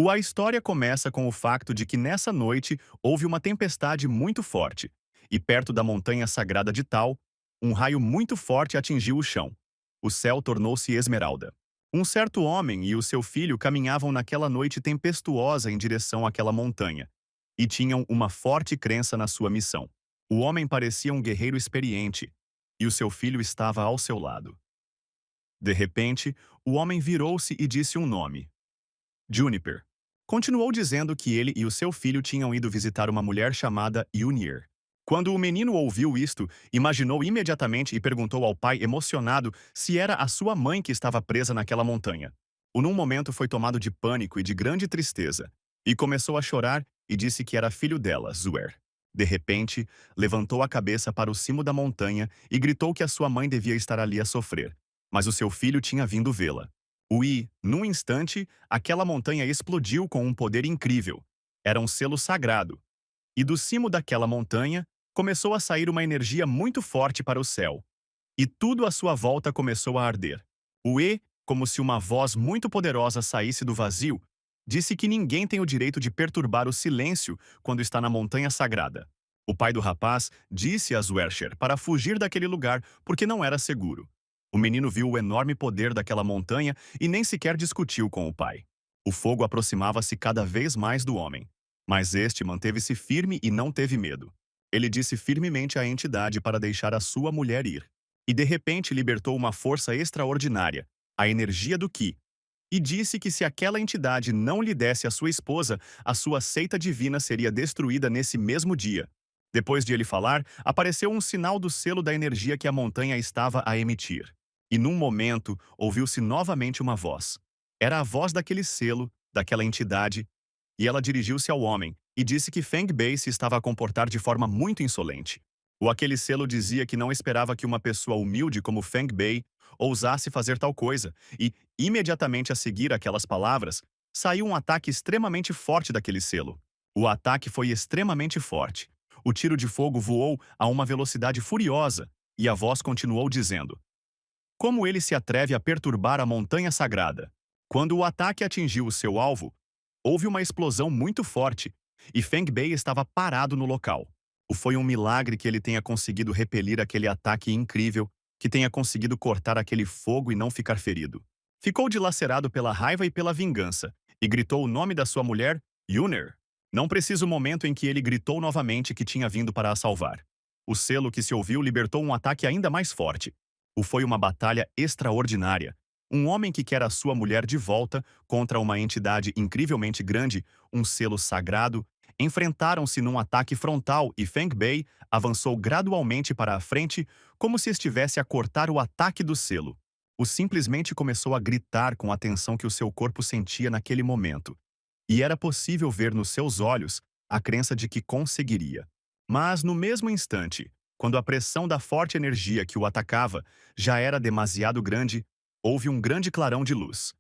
A história começa com o facto de que nessa noite houve uma tempestade muito forte, e perto da montanha sagrada de Tal, um raio muito forte atingiu o chão. O céu tornou-se esmeralda. Um certo homem e o seu filho caminhavam naquela noite tempestuosa em direção àquela montanha, e tinham uma forte crença na sua missão. O homem parecia um guerreiro experiente, e o seu filho estava ao seu lado. De repente, o homem virou-se e disse um nome: Juniper. Continuou dizendo que ele e o seu filho tinham ido visitar uma mulher chamada Yunir. Quando o menino ouviu isto, imaginou imediatamente e perguntou ao pai emocionado se era a sua mãe que estava presa naquela montanha. Num momento foi tomado de pânico e de grande tristeza, e começou a chorar e disse que era filho dela, Zuer. De repente, levantou a cabeça para o cimo da montanha e gritou que a sua mãe devia estar ali a sofrer, mas o seu filho tinha vindo vê-la. Num instante, aquela montanha explodiu com um poder incrível. Era um selo sagrado. E do cimo daquela montanha, começou a sair uma energia muito forte para o céu. E tudo à sua volta começou a arder. Como se uma voz muito poderosa saísse do vazio, disse que ninguém tem o direito de perturbar o silêncio quando está na montanha sagrada. O pai do rapaz disse a Zwercher para fugir daquele lugar porque não era seguro. O menino viu o enorme poder daquela montanha e nem sequer discutiu com o pai. O fogo aproximava-se cada vez mais do homem, mas este manteve-se firme e não teve medo. Ele disse firmemente à entidade para deixar a sua mulher ir. E de repente libertou uma força extraordinária, a energia do Ki, e disse que se aquela entidade não lhe desse a sua esposa, a sua seita divina seria destruída nesse mesmo dia. Depois de ele falar, apareceu um sinal do selo da energia que a montanha estava a emitir. E num momento, ouviu-se novamente uma voz. Era a voz daquele selo, daquela entidade, e ela dirigiu-se ao homem e disse que Feng Bei se estava a comportar de forma muito insolente. Aquele selo dizia que não esperava que uma pessoa humilde como Feng Bei ousasse fazer tal coisa, e, imediatamente a seguir aquelas palavras, saiu um ataque extremamente forte daquele selo. O ataque foi extremamente forte. O tiro de fogo voou a uma velocidade furiosa, e a voz continuou dizendo: como ele se atreve a perturbar a montanha sagrada? Quando o ataque atingiu o seu alvo, houve uma explosão muito forte, e Feng Bei estava parado no local. Foi um milagre que ele tenha conseguido repelir aquele ataque incrível, que tenha conseguido cortar aquele fogo e não ficar ferido. Ficou dilacerado pela raiva e pela vingança, e gritou o nome da sua mulher, Yuner. Não precisa o momento em que ele gritou novamente que tinha vindo para a salvar. O selo que se ouviu libertou um ataque ainda mais forte. Foi uma batalha extraordinária. Um homem que quer a sua mulher de volta contra uma entidade incrivelmente grande, um selo sagrado, enfrentaram-se num ataque frontal e Feng Bei avançou gradualmente para a frente como se estivesse a cortar o ataque do selo. Simplesmente começou a gritar com a tensão que o seu corpo sentia naquele momento. E era possível ver nos seus olhos a crença de que conseguiria. Mas, no mesmo instante, quando a pressão da forte energia que o atacava já era demasiado grande, houve um grande clarão de luz.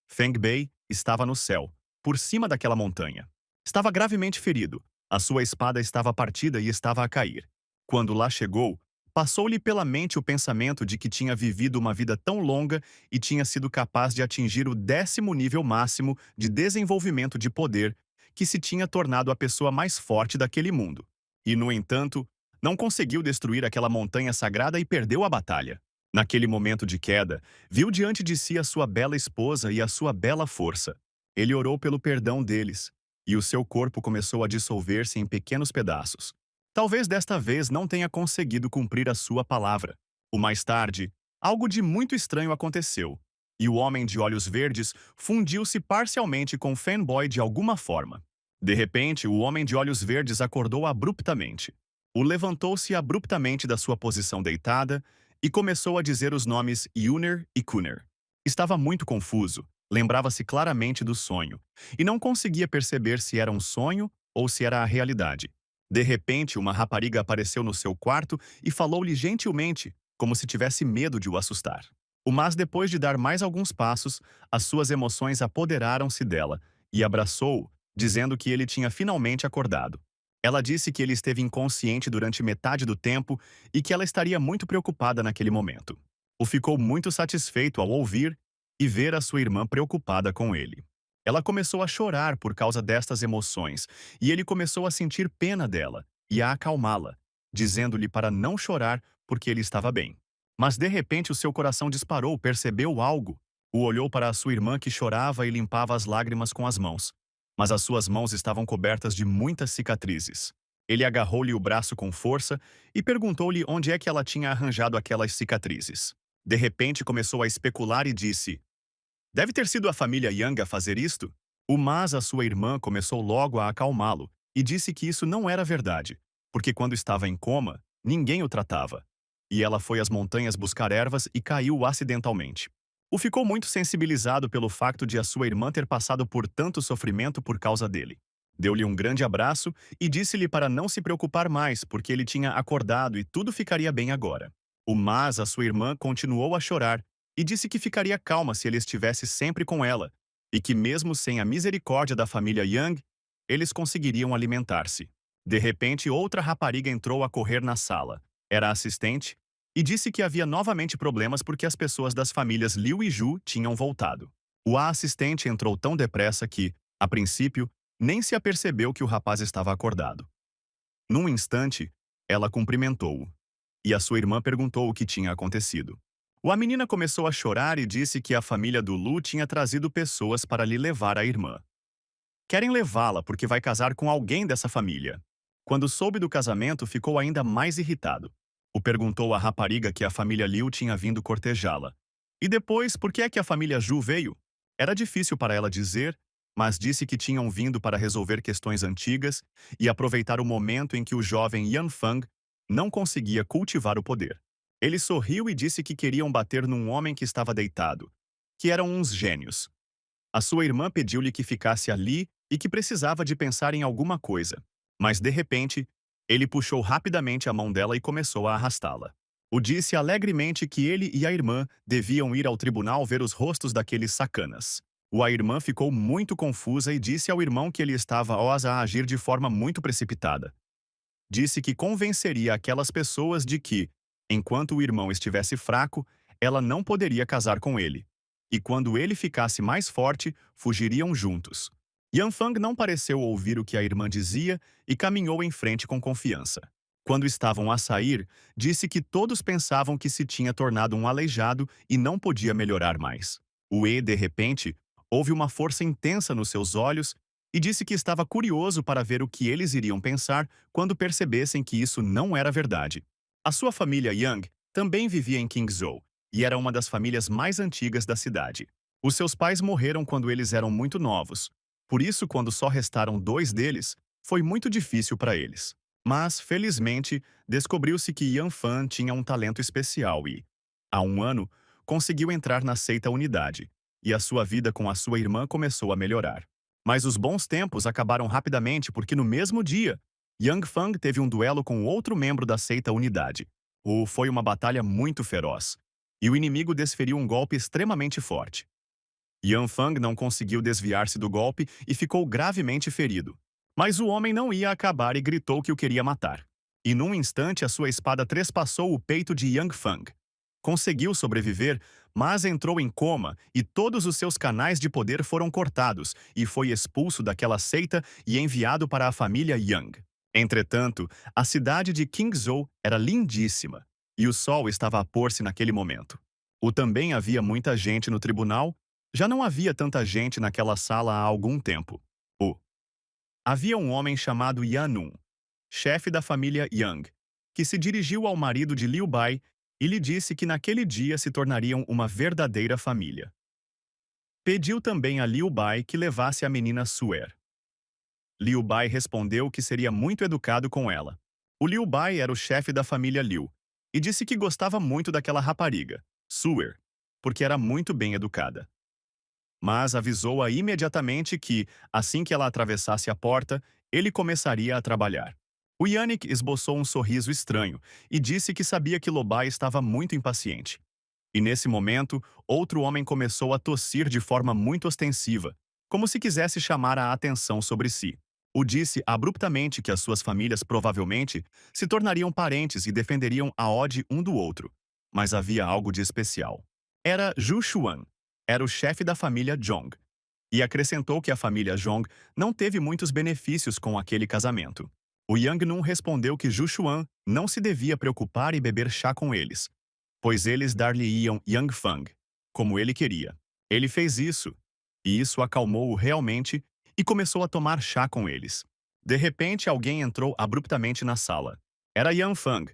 Feng Bei estava no céu, por cima daquela montanha. Estava gravemente ferido. A sua espada estava partida e estava a cair. Quando lá chegou, passou-lhe pela mente o pensamento de que tinha vivido uma vida tão longa e tinha sido capaz de atingir o 10º nível máximo de desenvolvimento de poder, que se tinha tornado a pessoa mais forte daquele mundo. E, no entanto, não conseguiu destruir aquela montanha sagrada e perdeu a batalha. Naquele momento de queda, viu diante de si a sua bela esposa e a sua bela força. Ele orou pelo perdão deles, e o seu corpo começou a dissolver-se em pequenos pedaços. Talvez desta vez não tenha conseguido cumprir a sua palavra. Mais tarde, algo de muito estranho aconteceu, e o homem de olhos verdes fundiu-se parcialmente com Fanboy de alguma forma. De repente, o homem de olhos verdes acordou abruptamente. Levantou-se abruptamente da sua posição deitada e começou a dizer os nomes Yuner e Kuner. Estava muito confuso, lembrava-se claramente do sonho, e não conseguia perceber se era um sonho ou se era a realidade. De repente, uma rapariga apareceu no seu quarto e falou-lhe gentilmente, como se tivesse medo de o assustar. Mas depois de dar mais alguns passos, as suas emoções apoderaram-se dela e abraçou-o, dizendo que ele tinha finalmente acordado. Ela disse que ele esteve inconsciente durante metade do tempo e que ela estaria muito preocupada naquele momento. Ficou muito satisfeito ao ouvir e ver a sua irmã preocupada com ele. Ela começou a chorar por causa destas emoções, e ele começou a sentir pena dela e a acalmá-la, dizendo-lhe para não chorar porque ele estava bem. Mas de repente o seu coração disparou, percebeu algo. Olhou para a sua irmã que chorava e limpava as lágrimas com as mãos. Mas as suas mãos estavam cobertas de muitas cicatrizes. Ele agarrou-lhe o braço com força e perguntou-lhe onde é que ela tinha arranjado aquelas cicatrizes. De repente começou a especular e disse: deve ter sido a família Young a fazer isto? Mas a sua irmã começou logo a acalmá-lo e disse que isso não era verdade, porque quando estava em coma, ninguém o tratava. E ela foi às montanhas buscar ervas e caiu acidentalmente. Ficou muito sensibilizado pelo facto de a sua irmã ter passado por tanto sofrimento por causa dele. Deu-lhe um grande abraço e disse-lhe para não se preocupar mais, porque ele tinha acordado e tudo ficaria bem agora. Mas a sua irmã continuou a chorar e disse que ficaria calma se ele estivesse sempre com ela, e que mesmo sem a misericórdia da família Young, eles conseguiriam alimentar-se. De repente, outra rapariga entrou a correr na sala. Era a assistente, e disse que havia novamente problemas porque as pessoas das famílias Liu e Ju tinham voltado. A assistente entrou tão depressa que, a princípio, nem se apercebeu que o rapaz estava acordado. Num instante, ela cumprimentou-o, e a sua irmã perguntou o que tinha acontecido. A menina começou a chorar e disse que a família do Lu tinha trazido pessoas para lhe levar a irmã. Querem levá-la porque vai casar com alguém dessa família. Quando soube do casamento, ficou ainda mais irritado. Perguntou à rapariga que a família Liu tinha vindo cortejá-la. E depois, por que é que a família Ju veio? Era difícil para ela dizer, mas disse que tinham vindo para resolver questões antigas e aproveitar o momento em que o jovem Yan Fang não conseguia cultivar o poder. Ele sorriu e disse que queriam bater num homem que estava deitado, que eram uns gênios. A sua irmã pediu-lhe que ficasse ali e que precisava de pensar em alguma coisa. Mas, de repente, ele puxou rapidamente a mão dela e começou a arrastá-la. Disse alegremente que ele e a irmã deviam ir ao tribunal ver os rostos daqueles sacanas. A irmã ficou muito confusa e disse ao irmão que ele estava a agir de forma muito precipitada. Disse que convenceria aquelas pessoas de que, enquanto o irmão estivesse fraco, ela não poderia casar com ele. E quando ele ficasse mais forte, fugiriam juntos. Yanfang não pareceu ouvir o que a irmã dizia e caminhou em frente com confiança. Quando estavam a sair, disse que todos pensavam que se tinha tornado um aleijado e não podia melhorar mais. De repente, houve uma força intensa nos seus olhos e disse que estava curioso para ver o que eles iriam pensar quando percebessem que isso não era verdade. A sua família Yang também vivia em Qingzhou e era uma das famílias mais antigas da cidade. Os seus pais morreram quando eles eram muito novos. Por isso, quando só restaram 2 deles, foi muito difícil para eles. Mas, felizmente, descobriu-se que Yan Fan tinha um talento especial e, há um ano, conseguiu entrar na seita Unidade, e a sua vida com a sua irmã começou a melhorar. Mas os bons tempos acabaram rapidamente porque no mesmo dia, Yang Fang teve um duelo com outro membro da seita Unidade. Foi uma batalha muito feroz, e o inimigo desferiu um golpe extremamente forte. Yan Fang não conseguiu desviar-se do golpe e ficou gravemente ferido. Mas o homem não ia acabar e gritou que o queria matar. E num instante a sua espada trespassou o peito de Yang Fang. Conseguiu sobreviver, mas entrou em coma e todos os seus canais de poder foram cortados e foi expulso daquela seita e enviado para a família Yang. Entretanto, a cidade de Qingzhou era lindíssima e o sol estava a pôr-se naquele momento. Também havia muita gente no tribunal. Já não havia tanta gente naquela sala há algum tempo. Havia um homem chamado Yanun, chefe da família Yang, que se dirigiu ao marido de Liu Bai e lhe disse que naquele dia se tornariam uma verdadeira família. Pediu também a Liu Bai que levasse a menina Suer. Liu Bai respondeu que seria muito educado com ela. Liu Bai era o chefe da família Liu e disse que gostava muito daquela rapariga, Suer, porque era muito bem educada. Mas avisou-a imediatamente que, assim que ela atravessasse a porta, ele começaria a trabalhar. Yannick esboçou um sorriso estranho e disse que sabia que Lobai estava muito impaciente. E nesse momento, outro homem começou a tossir de forma muito ostensiva, como se quisesse chamar a atenção sobre si. Disse abruptamente que as suas famílias provavelmente se tornariam parentes e defenderiam a ode um do outro. Mas havia algo de especial. Era Zhu Xuan. Era o chefe da família Zhong. e acrescentou que a família Zhong não teve muitos benefícios com aquele casamento. O Yang Nun respondeu que Zhu Xuan não se devia preocupar e beber chá com eles, pois eles dar-lhe-iam Yang Fang, como ele queria. Ele fez isso, e isso acalmou-o realmente e começou a tomar chá com eles. De repente, alguém entrou abruptamente na sala. Era Yan Fang.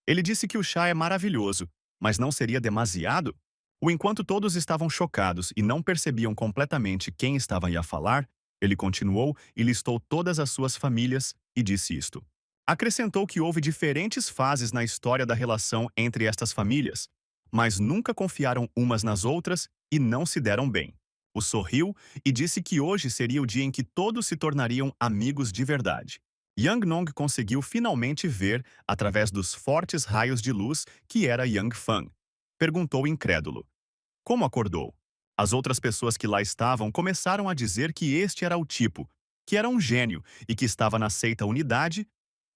Ele disse que o chá é maravilhoso, mas não seria demasiado? Enquanto todos estavam chocados e não percebiam completamente quem estava aí a falar, ele continuou e listou todas as suas famílias e disse isto. Acrescentou que houve diferentes fases na história da relação entre estas famílias, mas nunca confiaram umas nas outras e não se deram bem. O sorriu e disse que hoje seria o dia em que todos se tornariam amigos de verdade. Yang Nong conseguiu finalmente ver, através dos fortes raios de luz, que era Yang Fang. Perguntou incrédulo. Como acordou? As outras pessoas que lá estavam começaram a dizer que este era o tipo, que era um gênio e que estava na seita Unidade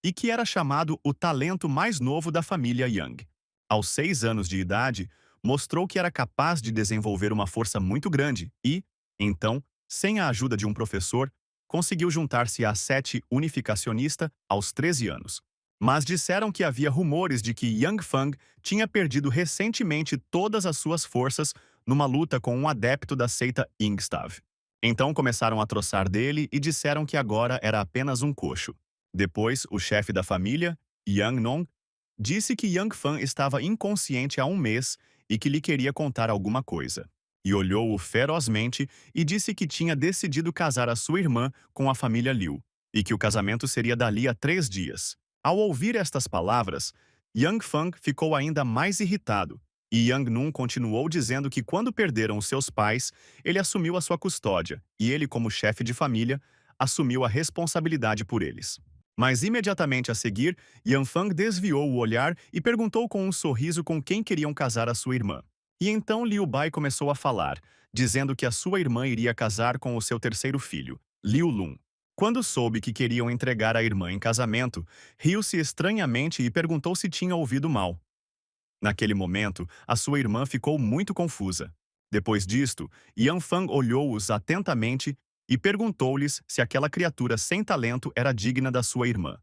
e que era chamado o talento mais novo da família Yang. Aos 6 anos de idade, mostrou que era capaz de desenvolver uma força muito grande e, então, sem a ajuda de um professor, conseguiu juntar-se à sete unificacionista aos 13 anos. Mas disseram que havia rumores de que Yang Fang tinha perdido recentemente todas as suas forças numa luta com um adepto da seita Ingstav. Então começaram a troçar dele e disseram que agora era apenas um coxo. Depois, o chefe da família, Yang Nong, disse que Yang Fan estava inconsciente há um mês e que lhe queria contar alguma coisa. E olhou-o ferozmente e disse que tinha decidido casar a sua irmã com a família Liu, e que o casamento seria dali a 3 dias. Ao ouvir estas palavras, Yang Fang ficou ainda mais irritado, e Yang Nun continuou dizendo que quando perderam os seus pais, ele assumiu a sua custódia, e ele, como chefe de família, assumiu a responsabilidade por eles. Mas imediatamente a seguir, Yan Fang desviou o olhar e perguntou com um sorriso com quem queriam casar a sua irmã. E então Liu Bai começou a falar, dizendo que a sua irmã iria casar com o seu terceiro filho, Liu Lun. Quando soube que queriam entregar a irmã em casamento, riu-se estranhamente e perguntou se tinha ouvido mal. Naquele momento, a sua irmã ficou muito confusa. Depois disto, Yan Fang olhou-os atentamente e perguntou-lhes se aquela criatura sem talento era digna da sua irmã.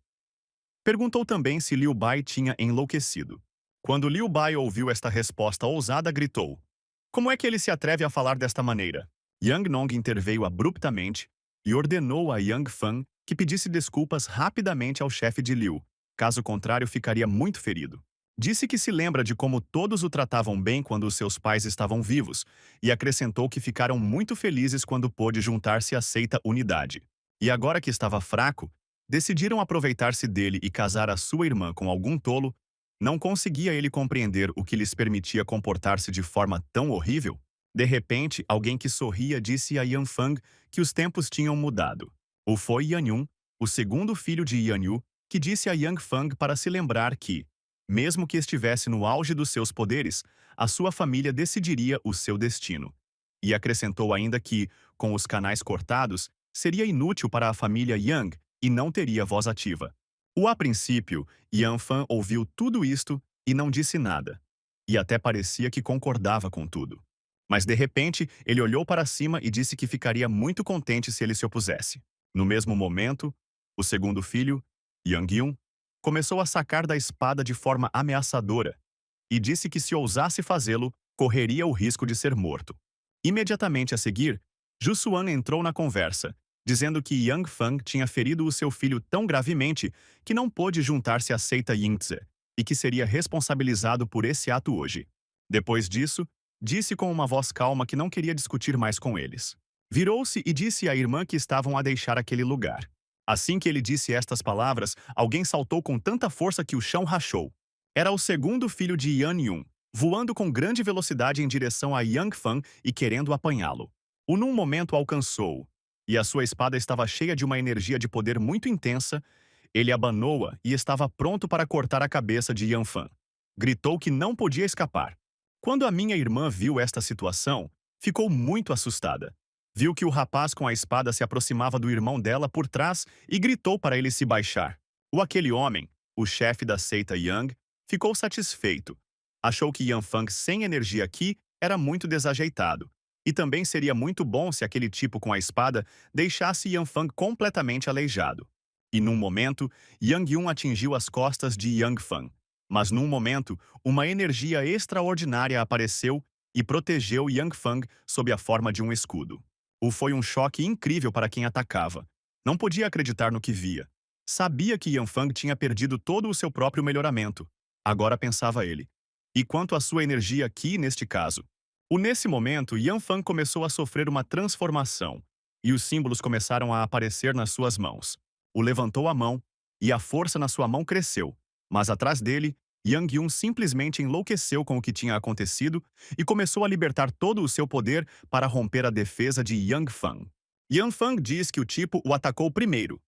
Perguntou também se Liu Bai tinha enlouquecido. Quando Liu Bai ouviu esta resposta ousada, gritou: "Como é que ele se atreve a falar desta maneira?" Yang Nong interveio abruptamente e ordenou a Yang Fan que pedisse desculpas rapidamente ao chefe de Liu, caso contrário ficaria muito ferido. Disse que se lembra de como todos o tratavam bem quando os seus pais estavam vivos, e acrescentou que ficaram muito felizes quando pôde juntar-se à seita Unidade. E agora que estava fraco, decidiram aproveitar-se dele e casar a sua irmã com algum tolo. Não conseguia ele compreender o que lhes permitia comportar-se de forma tão horrível. De repente, alguém que sorria disse a Yan Fang que os tempos tinham mudado. Ou foi Yan Yun, o segundo filho de Yan Yu, que disse a Yang Fang para se lembrar que, mesmo que estivesse no auge dos seus poderes, a sua família decidiria o seu destino. E acrescentou ainda que, com os canais cortados, seria inútil para a família Yang e não teria voz ativa. A princípio, Yan Fan ouviu tudo isto e não disse nada. E até parecia que concordava com tudo. Mas de repente, ele olhou para cima e disse que ficaria muito contente se ele se opusesse. No mesmo momento, o segundo filho, Yang Yun, começou a sacar da espada de forma ameaçadora e disse que se ousasse fazê-lo, correria o risco de ser morto. Imediatamente a seguir, Zhu Xuan entrou na conversa, dizendo que Yang Fang tinha ferido o seu filho tão gravemente que não pôde juntar-se à seita Yingzi e que seria responsabilizado por esse ato hoje. Depois disso, disse com uma voz calma que não queria discutir mais com eles. Virou-se e disse à irmã que estavam a deixar aquele lugar. Assim que ele disse estas palavras, alguém saltou com tanta força que o chão rachou. Era o segundo filho de Yan Yun, voando com grande velocidade em direção a Yang Fan e querendo apanhá-lo. Num momento alcançou-o, e a sua espada estava cheia de uma energia de poder muito intensa. Ele abanou-a e estava pronto para cortar a cabeça de Yan Fan. Gritou que não podia escapar. Quando a minha irmã viu esta situação, ficou muito assustada. Viu que o rapaz com a espada se aproximava do irmão dela por trás e gritou para ele se baixar. Aquele homem, o chefe da seita Yang, ficou satisfeito. Achou que Yan Fang sem energia aqui era muito desajeitado E também seria muito bom se aquele tipo com a espada deixasse Yanfang completamente aleijado. E num momento, Yang Yun atingiu as costas de Yang Fan. Mas num momento, uma energia extraordinária apareceu e protegeu Yang Fang sob a forma de um escudo. Foi um choque incrível para quem atacava. Não podia acreditar no que via. Sabia que Yan Fang tinha perdido todo o seu próprio melhoramento. Agora pensava ele. E quanto à sua energia aqui, neste caso? Nesse momento, Yan Fang começou a sofrer uma transformação, e os símbolos começaram a aparecer nas suas mãos. Levantou a mão, e a força na sua mão cresceu, mas atrás dele, Yang Yun simplesmente enlouqueceu com o que tinha acontecido e começou a libertar todo o seu poder para romper a defesa de Yang Fang. Yang Fang diz que o tipo o atacou primeiro.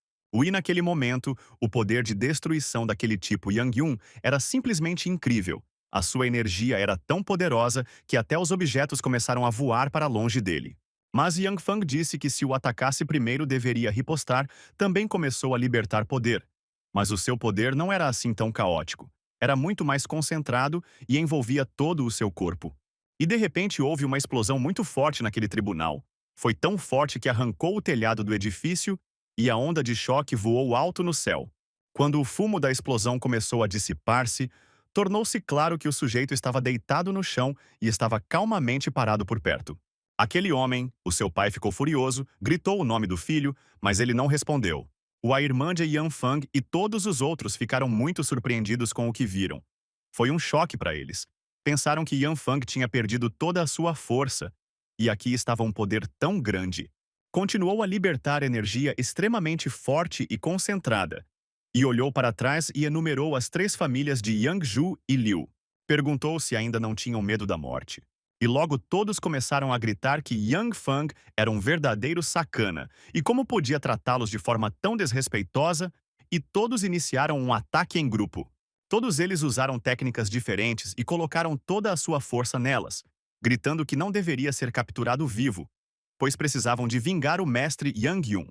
Naquele momento, o poder de destruição daquele tipo Yang Yun era simplesmente incrível. A sua energia era tão poderosa que até os objetos começaram a voar para longe dele. Mas Yang Fang disse que se o atacasse primeiro deveria ripostar, também começou a libertar poder. Mas o seu poder não era assim tão caótico. Era muito mais concentrado e envolvia todo o seu corpo. E de repente houve uma explosão muito forte naquele tribunal. Foi tão forte que arrancou o telhado do edifício e a onda de choque voou alto no céu. Quando o fumo da explosão começou a dissipar-se, tornou-se claro que o sujeito estava deitado no chão e estava calmamente parado por perto. Aquele homem, o seu pai ficou furioso, gritou o nome do filho, mas ele não respondeu. A irmã de Yan Fang e todos os outros ficaram muito surpreendidos com o que viram. Foi um choque para eles. Pensaram que Yan Fang tinha perdido toda a sua força, e aqui estava um poder tão grande. Continuou a libertar energia extremamente forte e concentrada, e olhou para trás e enumerou as 3 famílias de Yang Zhu e Liu. Perguntou se ainda não tinham medo da morte. E logo todos começaram a gritar que Yang Fang era um verdadeiro sacana e como podia tratá-los de forma tão desrespeitosa, e todos iniciaram um ataque em grupo. Todos eles usaram técnicas diferentes e colocaram toda a sua força nelas, gritando que não deveria ser capturado vivo, pois precisavam de vingar o mestre Yang Yun.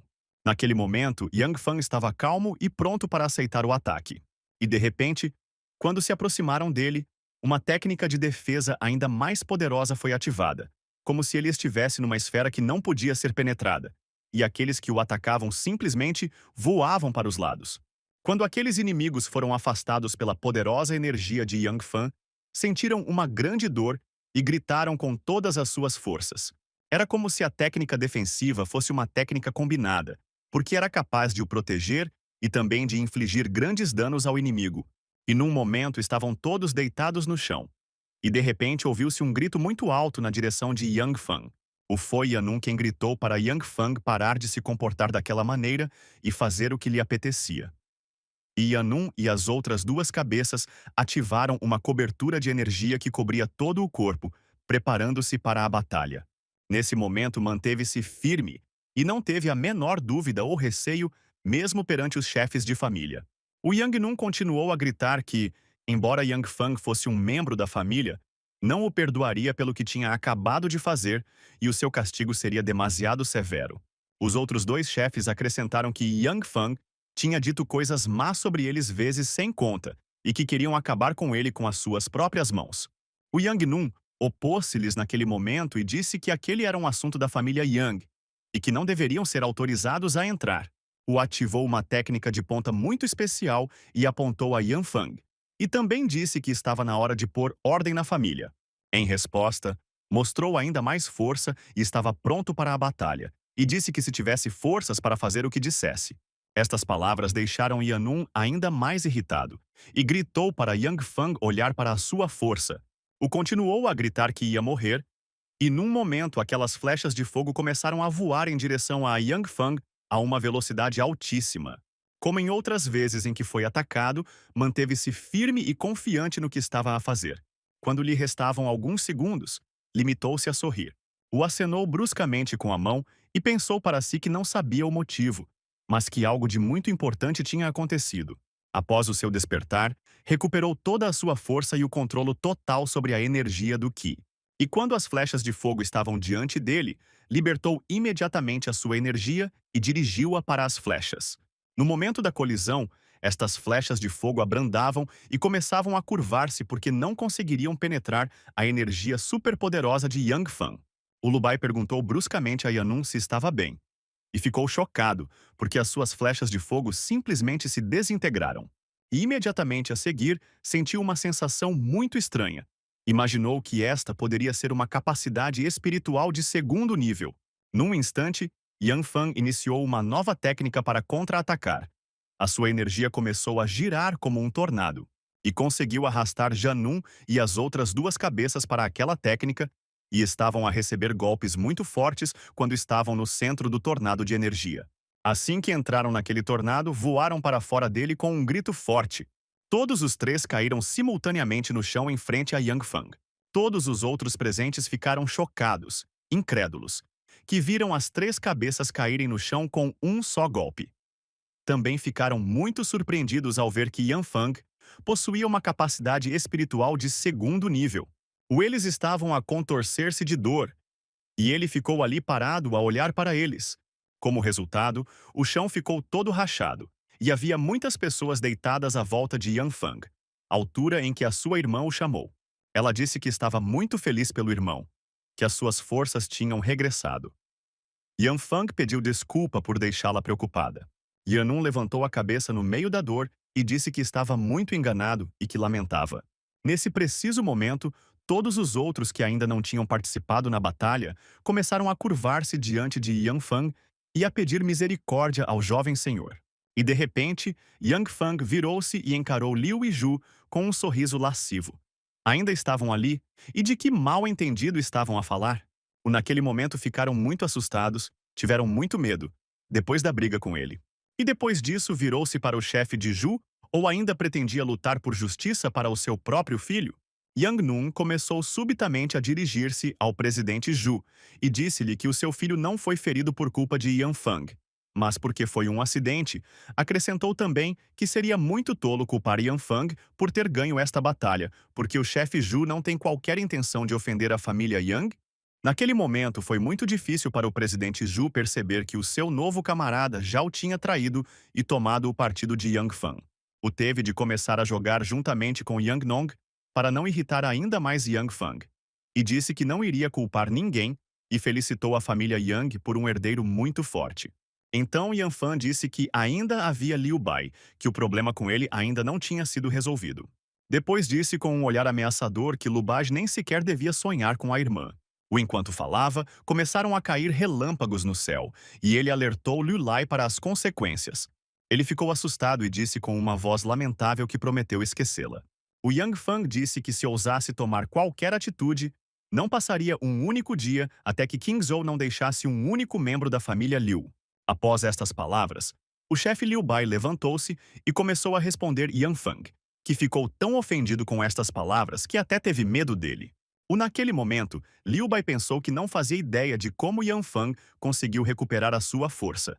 Naquele momento, Yang Fang estava calmo e pronto para aceitar o ataque. E de repente, quando se aproximaram dele, uma técnica de defesa ainda mais poderosa foi ativada, como se ele estivesse numa esfera que não podia ser penetrada, e aqueles que o atacavam simplesmente voavam para os lados. Quando aqueles inimigos foram afastados pela poderosa energia de Yang Fan, sentiram uma grande dor e gritaram com todas as suas forças. Era como se a técnica defensiva fosse uma técnica combinada, porque era capaz de o proteger e também de infligir grandes danos ao inimigo. E num momento estavam todos deitados no chão. E de repente ouviu-se um grito muito alto na direção de Yang Fang. Foi Yanun quem gritou para Yang Fang parar de se comportar daquela maneira e fazer o que lhe apetecia. E Yanun e as outras 2 cabeças ativaram uma cobertura de energia que cobria todo o corpo, preparando-se para a batalha. Nesse momento manteve-se firme e não teve a menor dúvida ou receio, mesmo perante os chefes de família. Yang Nun continuou a gritar que, embora Yang Fang fosse um membro da família, não o perdoaria pelo que tinha acabado de fazer e o seu castigo seria demasiado severo. Os outros 2 chefes acrescentaram que Yang Fang tinha dito coisas más sobre eles vezes sem conta e que queriam acabar com ele com as suas próprias mãos. Yang Nun opôs-se-lhes naquele momento e disse que aquele era um assunto da família Yang e que não deveriam ser autorizados a entrar. Ativou uma técnica de ponta muito especial e apontou a Yan Fang. E também disse que estava na hora de pôr ordem na família. Em resposta, mostrou ainda mais força e estava pronto para a batalha, e disse que se tivesse forças para fazer o que dissesse. Estas palavras deixaram Yanun ainda mais irritado, e gritou para Yang Fang olhar para a sua força. Continuou a gritar que ia morrer, e num momento aquelas flechas de fogo começaram a voar em direção a Yang Fang a uma velocidade altíssima. Como em outras vezes em que foi atacado, manteve-se firme e confiante no que estava a fazer. Quando lhe restavam alguns segundos, limitou-se a sorrir. Acenou bruscamente com a mão e pensou para si que não sabia o motivo, mas que algo de muito importante tinha acontecido. Após o seu despertar, recuperou toda a sua força e o controle total sobre a energia do Qi. E quando as flechas de fogo estavam diante dele, libertou imediatamente a sua energia e dirigiu-a para as flechas. No momento da colisão, estas flechas de fogo abrandavam e começavam a curvar-se porque não conseguiriam penetrar a energia superpoderosa de Yang Fan. O Lubai perguntou bruscamente a Yanun se estava bem, e ficou chocado, porque as suas flechas de fogo simplesmente se desintegraram. E imediatamente a seguir, sentiu uma sensação muito estranha. Imaginou que esta poderia ser uma capacidade espiritual de segundo nível. Num instante, Yang Fang iniciou uma nova técnica para contra-atacar. A sua energia começou a girar como um tornado, e conseguiu arrastar Janun e as outras duas cabeças para aquela técnica, e estavam a receber golpes muito fortes quando estavam no centro do tornado de energia. Assim que entraram naquele tornado, voaram para fora dele com um grito forte. Todos os três caíram simultaneamente no chão em frente a Yang Fang. Todos os outros presentes ficaram chocados, incrédulos, que viram as três cabeças caírem no chão com um só golpe. Também ficaram muito surpreendidos ao ver que Yan Fang possuía uma capacidade espiritual de segundo nível. Eles estavam a contorcer-se de dor, e ele ficou ali parado a olhar para eles. Como resultado, o chão ficou todo rachado, e havia muitas pessoas deitadas à volta de Yan Fang, altura em que a sua irmã o chamou. Ela disse que estava muito feliz pelo irmão, que as suas forças tinham regressado. Yan Fang pediu desculpa por deixá-la preocupada. Yanun levantou a cabeça no meio da dor e disse que estava muito enganado e que lamentava. Nesse preciso momento, todos os outros que ainda não tinham participado na batalha começaram a curvar-se diante de Yan Fang e a pedir misericórdia ao jovem senhor. E de repente, Yang Fang virou-se e encarou Liu e Ju com um sorriso lascivo. Ainda estavam ali, e de que mal entendido estavam a falar? Naquele momento ficaram muito assustados, tiveram muito medo, depois da briga com ele. E depois disso virou-se para o chefe de Ju, ou ainda pretendia lutar por justiça para o seu próprio filho? Yang Nun começou subitamente a dirigir-se ao presidente Ju e disse-lhe que o seu filho não foi ferido por culpa de Yan Fang, mas porque foi um acidente. Acrescentou também que seria muito tolo culpar Yan Fang por ter ganho esta batalha, porque o chefe Ju não tem qualquer intenção de ofender a família Yang. Naquele momento, foi muito difícil para o presidente Ju perceber que o seu novo camarada já o tinha traído e tomado o partido de Yang Fang. Teve de começar a jogar juntamente com Yang Nong para não irritar ainda mais Yang Fang. E disse que não iria culpar ninguém e felicitou a família Yang por um herdeiro muito forte. Então Yan Fan disse que ainda havia Liu Bai, que o problema com ele ainda não tinha sido resolvido. Depois disse com um olhar ameaçador que Lu Bai nem sequer devia sonhar com a irmã. Enquanto falava, começaram a cair relâmpagos no céu, e ele alertou Liu Lai para as consequências. Ele ficou assustado e disse com uma voz lamentável que prometeu esquecê-la. Yang Fang disse que se ousasse tomar qualquer atitude, não passaria um único dia até que King Zhou não deixasse um único membro da família Liu. Após estas palavras, o chefe Liu Bai levantou-se e começou a responder Yan Fang, que ficou tão ofendido com estas palavras que até teve medo dele. Naquele momento, Liu Bai pensou que não fazia ideia de como Yan Fang conseguiu recuperar a sua força.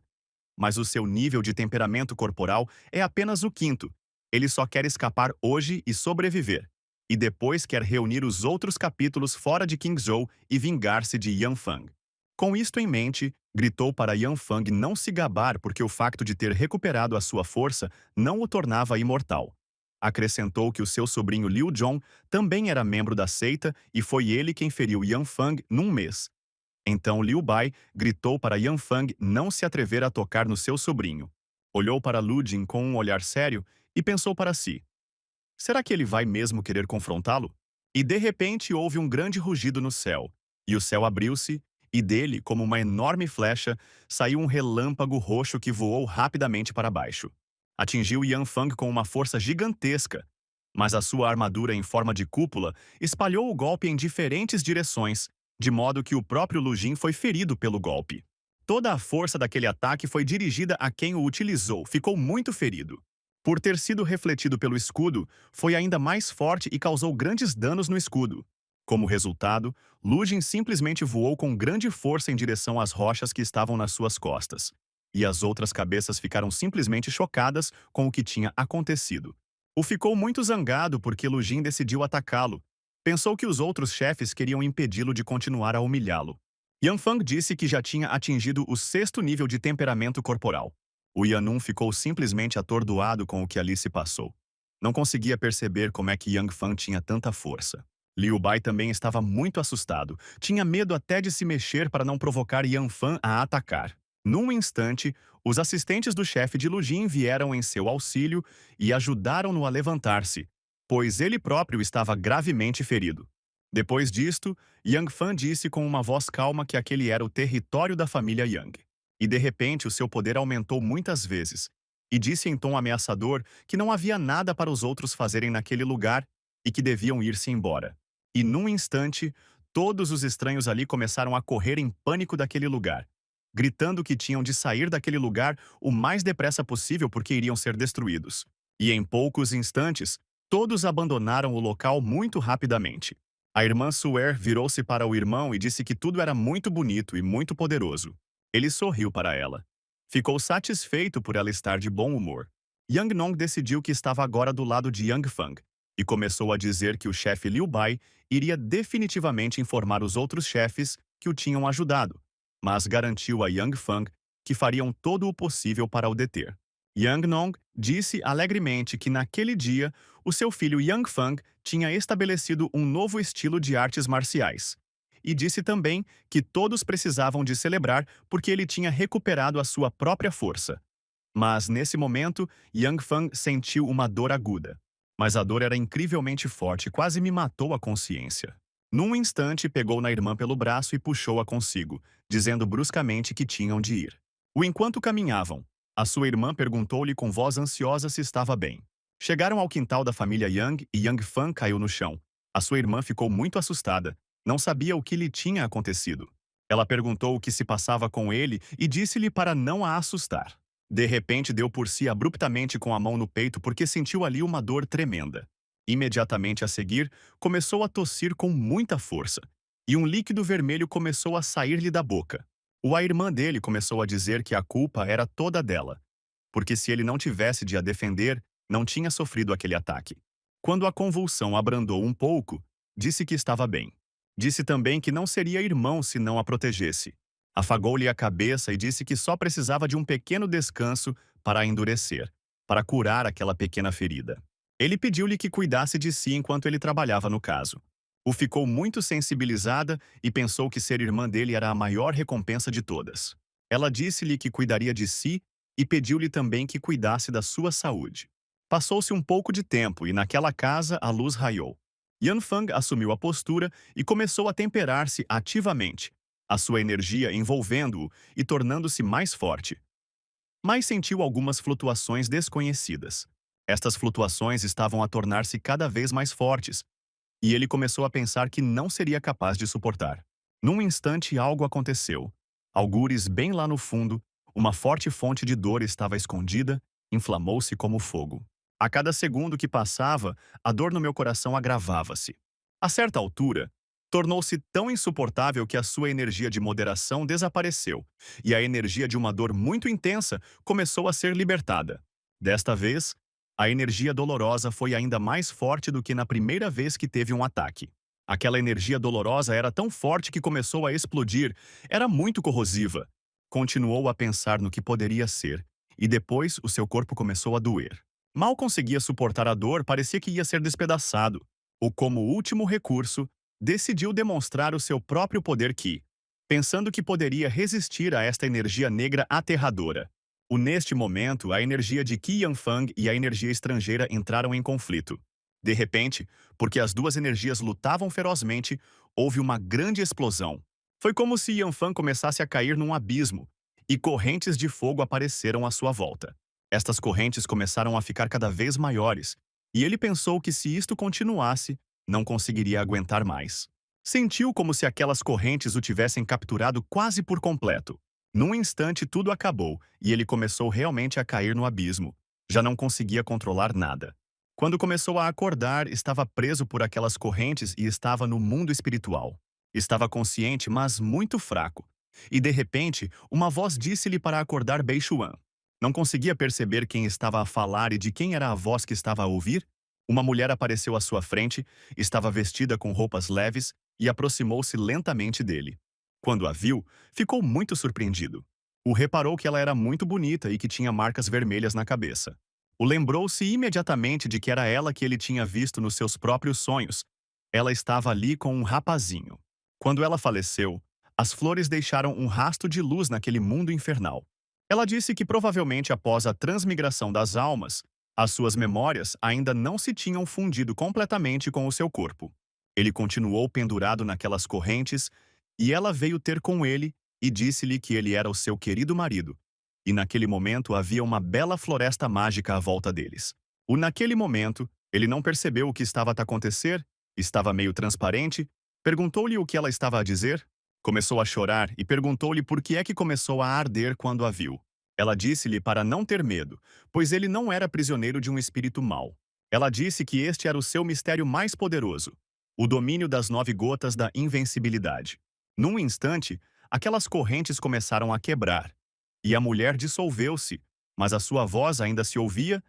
Mas o seu nível de temperamento corporal é apenas o quinto. Ele só quer escapar hoje e sobreviver. E depois quer reunir os outros capítulos fora de Qingzhou e vingar-se de Yan Fang. Com isto em mente, gritou para Yan Fang não se gabar porque o facto de ter recuperado a sua força não o tornava imortal. Acrescentou que o seu sobrinho Liu Zhong também era membro da seita e foi ele quem feriu Yan Fang num mês. Então Liu Bai gritou para Yan Fang não se atrever a tocar no seu sobrinho. Olhou para Lu Jin com um olhar sério e pensou para si: será que ele vai mesmo querer confrontá-lo? E de repente houve um grande rugido no céu, e o céu abriu-se, e dele, como uma enorme flecha, saiu um relâmpago roxo que voou rapidamente para baixo. Atingiu Yan Fang com uma força gigantesca, mas a sua armadura em forma de cúpula espalhou o golpe em diferentes direções, de modo que o próprio Lu Jin foi ferido pelo golpe. Toda a força daquele ataque foi dirigida a quem o utilizou, ficou muito ferido. Por ter sido refletido pelo escudo, foi ainda mais forte e causou grandes danos no escudo. Como resultado, Lu Jin simplesmente voou com grande força em direção às rochas que estavam nas suas costas. E as outras cabeças ficaram simplesmente chocadas com o que tinha acontecido. Ficou muito zangado porque Lu Jin decidiu atacá-lo. Pensou que os outros chefes queriam impedi-lo de continuar a humilhá-lo. Yan Fang disse que já tinha atingido o 6º nível de temperamento corporal. Yanun ficou simplesmente atordoado com o que ali se passou. Não conseguia perceber como é que Yang Fang tinha tanta força. Liu Bai também estava muito assustado. Tinha medo até de se mexer para não provocar Yan Fan a atacar. Num instante, os assistentes do chefe de Lujin vieram em seu auxílio e ajudaram-no a levantar-se, pois ele próprio estava gravemente ferido. Depois disto, Yang Fan disse com uma voz calma que aquele era o território da família Yang. E de repente o seu poder aumentou muitas vezes. E disse em tom ameaçador que não havia nada para os outros fazerem naquele lugar e que deviam ir-se embora. E num instante, todos os estranhos ali começaram a correr em pânico daquele lugar, gritando que tinham de sair daquele lugar o mais depressa possível porque iriam ser destruídos. E em poucos instantes, todos abandonaram o local muito rapidamente. A irmã Suer virou-se para o irmão e disse que tudo era muito bonito e muito poderoso. Ele sorriu para ela. Ficou satisfeito por ela estar de bom humor. Yang Nong decidiu que estava agora do lado de Yang Fang e começou a dizer que o chefe Liu Bai iria definitivamente informar os outros chefes que o tinham ajudado, mas garantiu a Yang Fang que fariam todo o possível para o deter. Yang Nong disse alegremente que naquele dia o seu filho Yang Fang tinha estabelecido um novo estilo de artes marciais. E disse também que todos precisavam de celebrar porque ele tinha recuperado a sua própria força. Mas nesse momento, Yang Fang sentiu uma dor aguda. Mas a dor era incrivelmente forte, quase me matou a consciência. Num instante, pegou na irmã pelo braço e puxou-a consigo, dizendo bruscamente que tinham de ir. Enquanto caminhavam, a sua irmã perguntou-lhe com voz ansiosa se estava bem. Chegaram ao quintal da família Yang e Yang Fan caiu no chão. A sua irmã ficou muito assustada. Não sabia o que lhe tinha acontecido. Ela perguntou o que se passava com ele e disse-lhe para não a assustar. De repente deu por si abruptamente com a mão no peito porque sentiu ali uma dor tremenda. Imediatamente a seguir, começou a tossir com muita força, e um líquido vermelho começou a sair-lhe da boca. A irmã dele começou a dizer que a culpa era toda dela, porque se ele não tivesse de a defender, não tinha sofrido aquele ataque. Quando a convulsão abrandou um pouco, disse que estava bem. Disse também que não seria irmão se não a protegesse. Afagou-lhe a cabeça e disse que só precisava de um pequeno descanso para a endurecer, para curar aquela pequena ferida. Ele pediu-lhe que cuidasse de si enquanto ele trabalhava no caso. Ficou muito sensibilizada e pensou que ser irmã dele era a maior recompensa de todas. Ela disse-lhe que cuidaria de si e pediu-lhe também que cuidasse da sua saúde. Passou-se um pouco de tempo e naquela casa a luz raiou. Yan Fang assumiu a postura e começou a temperar-se ativamente, a sua energia envolvendo-o e tornando-se mais forte. Mas sentiu algumas flutuações desconhecidas. Estas flutuações estavam a tornar-se cada vez mais fortes, e ele começou a pensar que não seria capaz de suportar. Num instante algo aconteceu. Algures bem lá no fundo, uma forte fonte de dor estava escondida, inflamou-se como fogo. A cada segundo que passava, a dor no meu coração agravava-se. A certa altura, tornou-se tão insuportável que a sua energia de moderação desapareceu, e a energia de uma dor muito intensa começou a ser libertada. Desta vez, a energia dolorosa foi ainda mais forte do que na primeira vez que teve um ataque. Aquela energia dolorosa era tão forte que começou a explodir, era muito corrosiva. Continuou a pensar no que poderia ser, e depois o seu corpo começou a doer. Mal conseguia suportar a dor, parecia que ia ser despedaçado. Como último recurso, decidiu demonstrar o seu próprio poder Qi, pensando que poderia resistir a esta energia negra aterradora. Neste momento, a energia de Qi Yanfang e a energia estrangeira entraram em conflito. De repente, porque as duas energias lutavam ferozmente, houve uma grande explosão. Foi como se Yanfang começasse a cair num abismo, e correntes de fogo apareceram à sua volta. Estas correntes começaram a ficar cada vez maiores, e ele pensou que se isto continuasse, não conseguiria aguentar mais. Sentiu como se aquelas correntes o tivessem capturado quase por completo. Num instante tudo acabou, e ele começou realmente a cair no abismo. Já não conseguia controlar nada. Quando começou a acordar, estava preso por aquelas correntes e estava no mundo espiritual. Estava consciente, mas muito fraco. E de repente, uma voz disse-lhe para acordar Beishuan. Não conseguia perceber quem estava a falar e de quem era a voz que estava a ouvir. Uma mulher apareceu à sua frente, estava vestida com roupas leves e aproximou-se lentamente dele. Quando a viu, ficou muito surpreendido. Reparou que ela era muito bonita e que tinha marcas vermelhas na cabeça. Lembrou-se imediatamente de que era ela que ele tinha visto nos seus próprios sonhos, Ela estava ali com um rapazinho. Quando ela faleceu, as flores deixaram um rastro de luz naquele mundo infernal. Ela disse que provavelmente após a transmigração das almas, as suas memórias ainda não se tinham fundido completamente com o seu corpo. Ele continuou pendurado naquelas correntes e ela veio ter com ele e disse-lhe que ele era o seu querido marido. E naquele momento havia uma bela floresta mágica à volta deles. Naquele momento, ele não percebeu o que estava a acontecer, estava meio transparente, perguntou-lhe o que ela estava a dizer, começou a chorar e perguntou-lhe por que é que começou a arder quando a viu. Ela disse-lhe para não ter medo, pois ele não era prisioneiro de um espírito mau. Ela disse que este era o seu mistério mais poderoso, o domínio das 9 gotas da invencibilidade. Num instante, aquelas correntes começaram a quebrar, e a mulher dissolveu-se, mas a sua voz ainda se ouvia.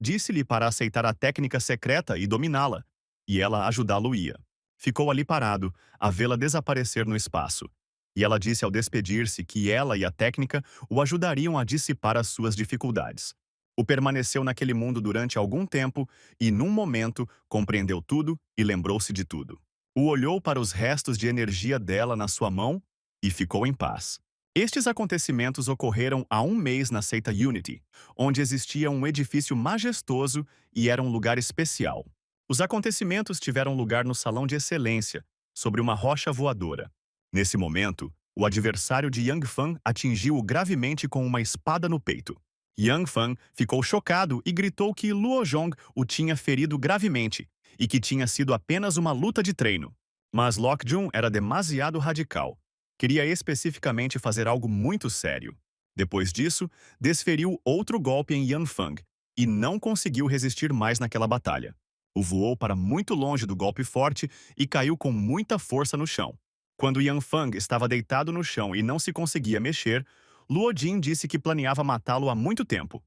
Disse-lhe para aceitar a técnica secreta e dominá-la, e ela ajudá-lo-ia. Ficou ali parado, a vê-la desaparecer no espaço. E ela disse ao despedir-se que ela e a técnica o ajudariam a dissipar as suas dificuldades. O permaneceu naquele mundo durante algum tempo e, num momento, compreendeu tudo e lembrou-se de tudo. O olhou para os restos de energia dela na sua mão e ficou em paz. Estes acontecimentos ocorreram há um mês na seita Unity, onde existia um edifício majestoso e era um lugar especial. Os acontecimentos tiveram lugar no Salão de Excelência, sobre uma rocha voadora. Nesse momento, o adversário de Yang Fan atingiu-o gravemente com uma espada no peito. Yang Fan ficou chocado e gritou que Luo Zhong o tinha ferido gravemente e que tinha sido apenas uma luta de treino. Mas Lok Jun era demasiado radical. Queria especificamente fazer algo muito sério. Depois disso, desferiu outro golpe em Yan Fang e não conseguiu resistir mais naquela batalha. O voou para muito longe do golpe forte e caiu com muita força no chão. Quando Yan Fang estava deitado no chão e não se conseguia mexer, Luo Jin disse que planeava matá-lo há muito tempo.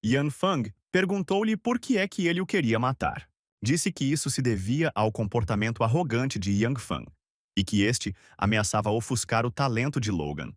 Yan Fang perguntou-lhe por que é que ele o queria matar. Disse que isso se devia ao comportamento arrogante de Yang Fang e que este ameaçava ofuscar o talento de Logan.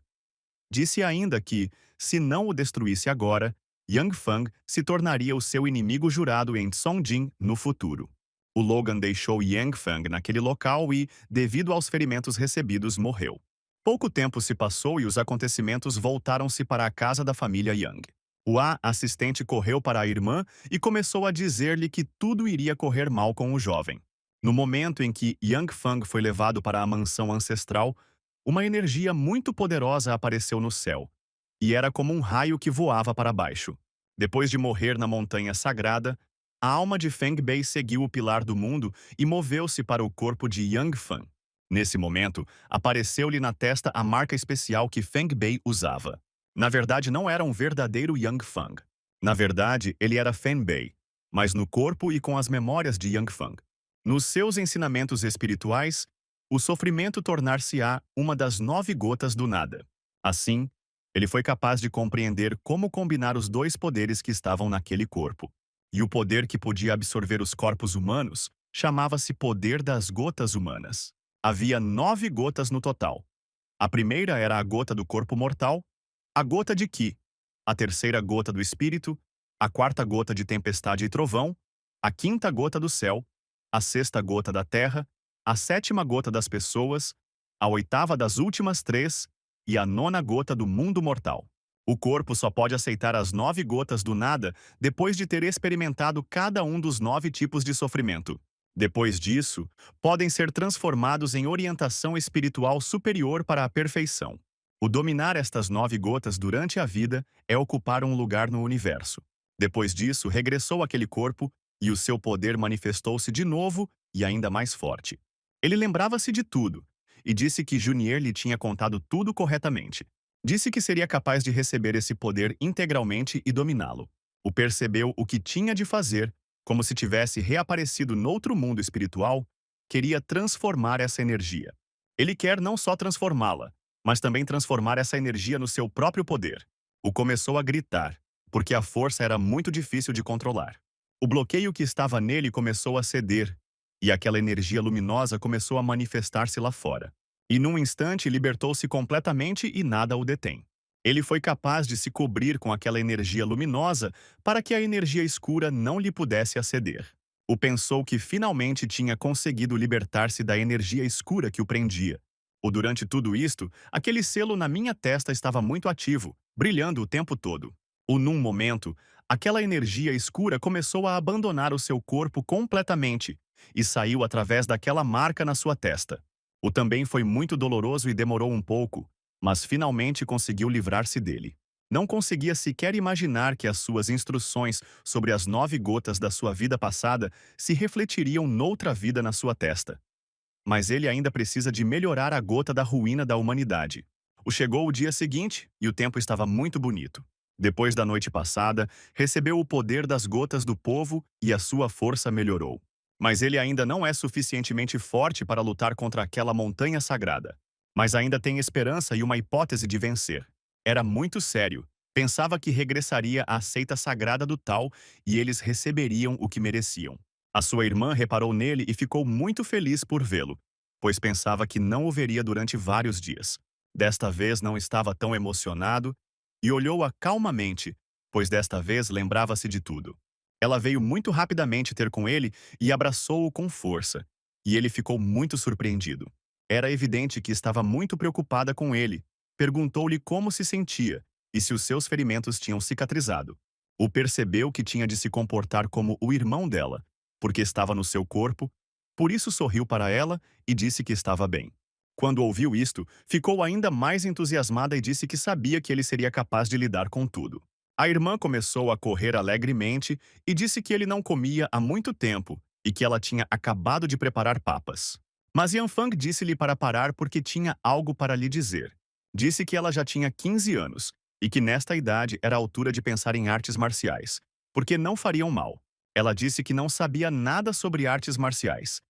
Disse ainda que, se não o destruísse agora, Yang Fang se tornaria o seu inimigo jurado em Songjin no futuro. O Logan deixou Yang Fang naquele local e, devido aos ferimentos recebidos, morreu. Pouco tempo se passou e os acontecimentos voltaram-se para a casa da família Yang. O assistente correu para a irmã e começou a dizer-lhe que tudo iria correr mal com o jovem. No momento em que Yang Fang foi levado para a mansão ancestral, uma energia muito poderosa apareceu no céu, e era como um raio que voava para baixo. Depois de morrer na montanha sagrada, a alma de Feng Bei seguiu o pilar do mundo e moveu-se para o corpo de Yang Fan. Nesse momento, apareceu-lhe na testa a marca especial que Feng Bei usava. Na verdade, não era um verdadeiro Yang Fang. Na verdade, ele era Feng Bei, mas no corpo e com as memórias de Yang Fang. Nos seus ensinamentos espirituais, o sofrimento tornar-se-á uma das 9 gotas do nada. Assim, ele foi capaz de compreender como combinar os dois poderes que estavam naquele corpo. E o poder que podia absorver os corpos humanos chamava-se poder das gotas humanas. Havia 9 gotas no total. A primeira era a gota do corpo mortal, a gota de Qi, a terceira gota do espírito, a quarta gota de tempestade e trovão, a quinta gota do céu, a sexta gota da terra, a sétima gota das pessoas, a oitava das últimas 3 e a nona gota do mundo mortal. O corpo só pode aceitar as 9 gotas do nada depois de ter experimentado cada um dos 9 tipos de sofrimento. Depois disso, podem ser transformados em orientação espiritual superior para a perfeição. O dominar estas 9 gotas durante a vida é ocupar um lugar no universo. Depois disso, regressou àquele corpo e o seu poder manifestou-se de novo e ainda mais forte. Ele lembrava-se de tudo e disse que Junier lhe tinha contado tudo corretamente. Disse que seria capaz de receber esse poder integralmente e dominá-lo. O percebeu o que tinha de fazer, como se tivesse reaparecido noutro mundo espiritual, queria transformar essa energia. Ele quer não só transformá-la, mas também transformar essa energia no seu próprio poder. O começou a gritar, porque a força era muito difícil de controlar. O bloqueio que estava nele começou a ceder, e aquela energia luminosa começou a manifestar-se lá fora. E num instante libertou-se completamente e nada o detém. Ele foi capaz de se cobrir com aquela energia luminosa para que a energia escura não lhe pudesse aceder. O pensou que finalmente tinha conseguido libertar-se da energia escura que o prendia. Ou durante tudo isto, aquele selo na minha testa estava muito ativo, brilhando o tempo todo. Ou num momento, aquela energia escura começou a abandonar o seu corpo completamente e saiu através daquela marca na sua testa. O também foi muito doloroso e demorou um pouco, mas finalmente conseguiu livrar-se dele. Não conseguia sequer imaginar que as suas instruções sobre as 9 gotas da sua vida passada se refletiriam noutra vida na sua testa. Mas ele ainda precisa de melhorar a gota da ruína da humanidade. Chegou o dia seguinte e o tempo estava muito bonito. Depois da noite passada, recebeu o poder das gotas do povo e a sua força melhorou. Mas ele ainda não é suficientemente forte para lutar contra aquela montanha sagrada. Mas ainda tem esperança e uma hipótese de vencer. Era muito sério. Pensava que regressaria à seita sagrada do Tal e eles receberiam o que mereciam. A sua irmã reparou nele e ficou muito feliz por vê-lo, pois pensava que não o veria durante vários dias. Desta vez não estava tão emocionado e olhou-a calmamente, pois desta vez lembrava-se de tudo. Ela veio muito rapidamente ter com ele e abraçou-o com força, e ele ficou muito surpreendido. Era evidente que estava muito preocupada com ele. Perguntou-lhe como se sentia e se os seus ferimentos tinham cicatrizado. O percebeu que tinha de se comportar como o irmão dela, porque estava no seu corpo, por isso sorriu para ela e disse que estava bem. Quando ouviu isto, ficou ainda mais entusiasmada e disse que sabia que ele seria capaz de lidar com tudo. A irmã começou a correr alegremente e disse que ele não comia há muito tempo e que ela tinha acabado de preparar papas. Mas Yanfang disse-lhe para parar porque tinha algo para lhe dizer. Disse que ela já tinha 15 anos e que nesta idade era a altura de pensar em artes marciais, porque não fariam mal. Ela disse que não sabia nada sobre artes marciais.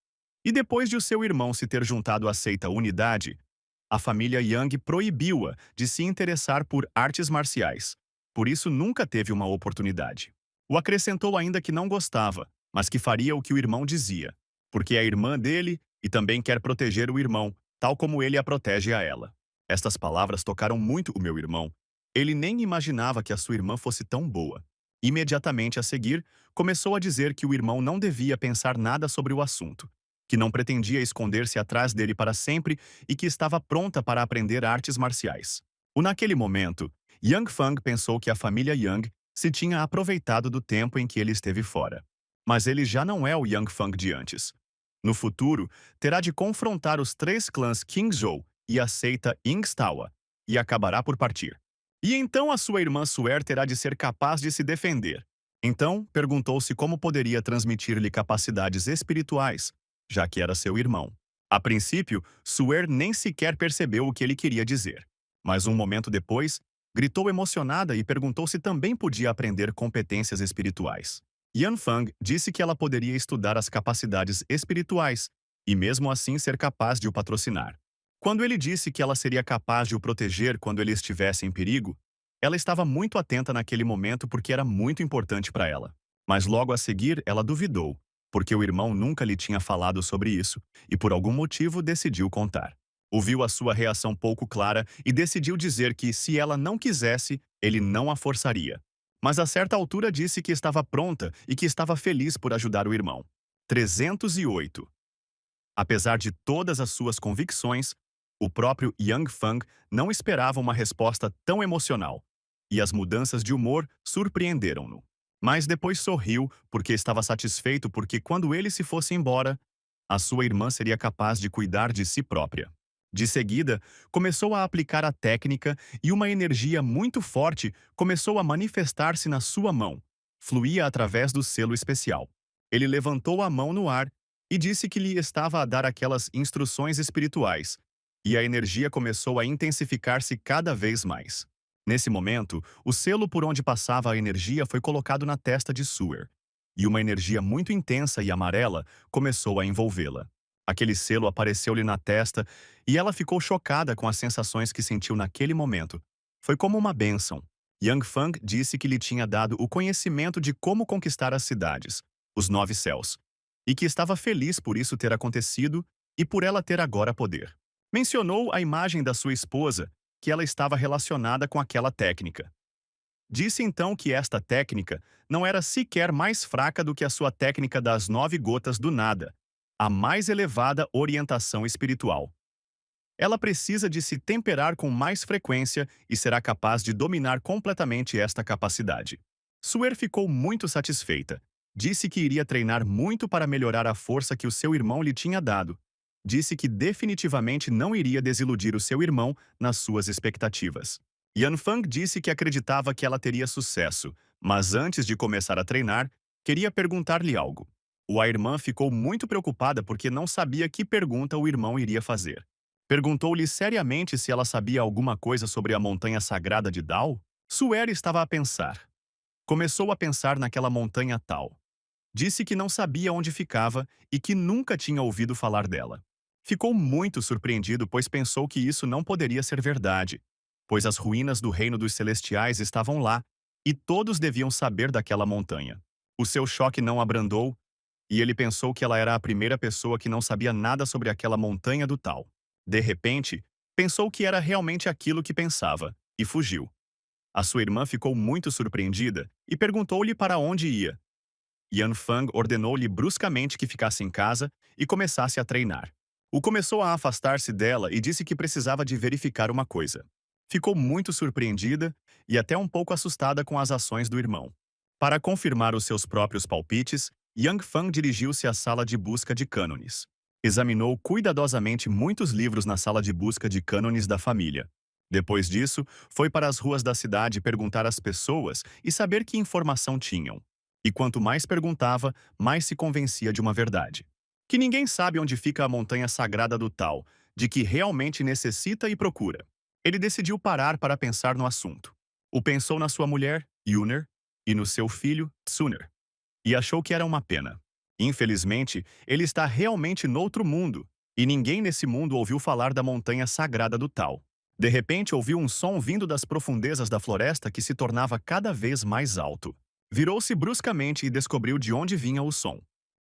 E depois de o seu irmão se ter juntado à seita Unidade, a família Yang proibiu-a de se interessar por artes marciais. Por isso nunca teve uma oportunidade. O acrescentou ainda que não gostava, mas que faria o que o irmão dizia, porque é irmã dele e também quer proteger o irmão, tal como ele a protege a ela. Estas palavras tocaram muito o meu irmão. Ele nem imaginava que a sua irmã fosse tão boa. Imediatamente a seguir, começou a dizer que o irmão não devia pensar nada sobre o assunto, que não pretendia esconder-se atrás dele para sempre e que estava pronta para aprender artes marciais. Naquele momento, Yang Fang pensou que a família Yang se tinha aproveitado do tempo em que ele esteve fora. Mas ele já não é o Yang Fang de antes. No futuro, terá de confrontar os 3 clãs Qingzhou e a seita Yingstawa, e acabará por partir. E então a sua irmã Suer terá de ser capaz de se defender. Então, perguntou-se como poderia transmitir-lhe capacidades espirituais, já que era seu irmão. A princípio, Suer nem sequer percebeu o que ele queria dizer. Mas um momento depois, gritou emocionada e perguntou se também podia aprender competências espirituais. Yanfang disse que ela poderia estudar as capacidades espirituais e mesmo assim ser capaz de o patrocinar. Quando ele disse que ela seria capaz de o proteger quando ele estivesse em perigo, ela estava muito atenta naquele momento porque era muito importante para ela. Mas logo a seguir ela duvidou, porque o irmão nunca lhe tinha falado sobre isso e por algum motivo decidiu contar. Ouviu a sua reação pouco clara e decidiu dizer que, se ela não quisesse, ele não a forçaria. Mas a certa altura disse que estava pronta e que estava feliz por ajudar o irmão. 308. Apesar de todas as suas convicções, o próprio Yang Fang não esperava uma resposta tão emocional, e as mudanças de humor surpreenderam-no. Mas depois sorriu porque estava satisfeito porque quando ele se fosse embora, a sua irmã seria capaz de cuidar de si própria. De seguida, começou a aplicar a técnica e uma energia muito forte começou a manifestar-se na sua mão. Fluía através do selo especial. Ele levantou a mão no ar e disse que lhe estava a dar aquelas instruções espirituais, e a energia começou a intensificar-se cada vez mais. Nesse momento, o selo por onde passava a energia foi colocado na testa de Suer, e uma energia muito intensa e amarela começou a envolvê-la. Aquele selo apareceu-lhe na testa e ela ficou chocada com as sensações que sentiu naquele momento. Foi como uma bênção. Yang Fang disse que lhe tinha dado o conhecimento de como conquistar as cidades, os 9 céus, e que estava feliz por isso ter acontecido e por ela ter agora poder. Mencionou a imagem da sua esposa, que ela estava relacionada com aquela técnica. Disse então que esta técnica não era sequer mais fraca do que a sua técnica das 9 gotas do nada, a mais elevada orientação espiritual. Ela precisa de se temperar com mais frequência e será capaz de dominar completamente esta capacidade. Suer ficou muito satisfeita. Disse que iria treinar muito para melhorar a força que o seu irmão lhe tinha dado. Disse que definitivamente não iria desiludir o seu irmão nas suas expectativas. Yanfang disse que acreditava que ela teria sucesso, mas antes de começar a treinar, queria perguntar-lhe algo. A irmã ficou muito preocupada porque não sabia que pergunta o irmão iria fazer. Perguntou-lhe seriamente se ela sabia alguma coisa sobre a montanha sagrada de Dao. Suer estava a pensar. Começou a pensar naquela montanha tal. Disse que não sabia onde ficava e que nunca tinha ouvido falar dela. Ficou muito surpreendido, pois pensou que isso não poderia ser verdade, pois as ruínas do reino dos celestiais estavam lá e todos deviam saber daquela montanha. O seu choque não abrandou e ele pensou que ela era a primeira pessoa que não sabia nada sobre aquela montanha do tal. De repente, pensou que era realmente aquilo que pensava e fugiu. A sua irmã ficou muito surpreendida e perguntou-lhe para onde ia. Yanfang ordenou-lhe bruscamente que ficasse em casa e começasse a treinar. O começou a afastar-se dela e disse que precisava de verificar uma coisa. Ficou muito surpreendida e até um pouco assustada com as ações do irmão. Para confirmar os seus próprios palpites, Yangfang dirigiu-se à sala de busca de cânones. Examinou cuidadosamente muitos livros na sala de busca de cânones da família. Depois disso, foi para as ruas da cidade perguntar às pessoas e saber que informação tinham. E quanto mais perguntava, mais se convencia de uma verdade. Que ninguém sabe onde fica a montanha sagrada do tal, de que realmente necessita e procura. Ele decidiu parar para pensar no assunto. O pensou na sua mulher, Yuner, e no seu filho, Tsuner. E achou que era uma pena. Infelizmente, ele está realmente noutro mundo, e ninguém nesse mundo ouviu falar da montanha sagrada do tal. De repente, ouviu um som vindo das profundezas da floresta que se tornava cada vez mais alto. Virou-se bruscamente e descobriu de onde vinha o som.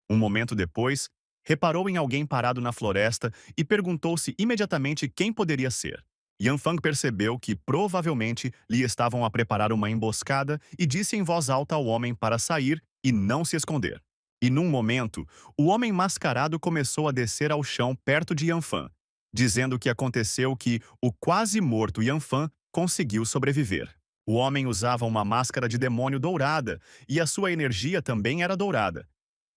Um momento depois, reparou em alguém parado na floresta e perguntou-se imediatamente quem poderia ser. Yanfang percebeu que provavelmente lhe estavam a preparar uma emboscada e disse em voz alta ao homem para sair e não se esconder. E num momento, o homem mascarado começou a descer ao chão perto de Yanfang, dizendo que aconteceu que o quase morto Yanfang conseguiu sobreviver. O homem usava uma máscara de demônio dourada e a sua energia também era dourada.